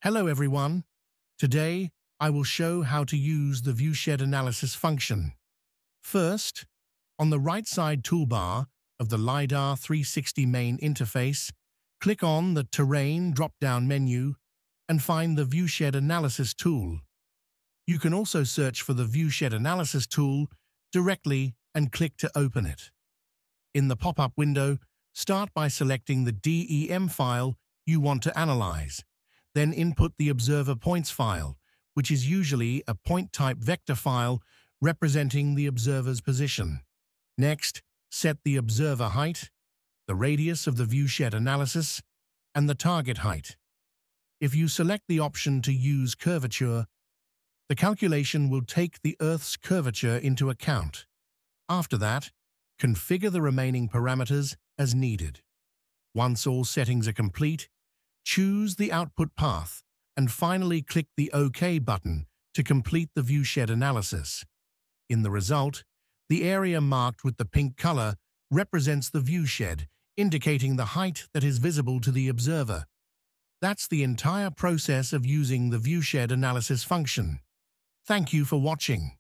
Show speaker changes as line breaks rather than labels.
Hello everyone. Today, I will show how to use the Viewshed analysis function. First, on the right side toolbar of the LiDAR360 main interface, click on the Terrain drop-down menu and find the Viewshed analysis tool. You can also search for the Viewshed analysis tool directly and click to open it. In the pop-up window, start by selecting the DEM file you want to analyze. Then input the observer points file, which is usually a point-type vector file representing the observer's position. Next, set the observer height, the radius of the Viewshed analysis, and the target height. If you select the option to use curvature, the calculation will take the Earth's curvature into account. After that, configure the remaining parameters as needed. Once all settings are complete, choose the output path and finally click the OK button to complete the Viewshed analysis. In the result, the area marked with the pink color represents the viewshed, indicating the height that is visible to the observer. That's the entire process of using the Viewshed analysis function. Thank you for watching.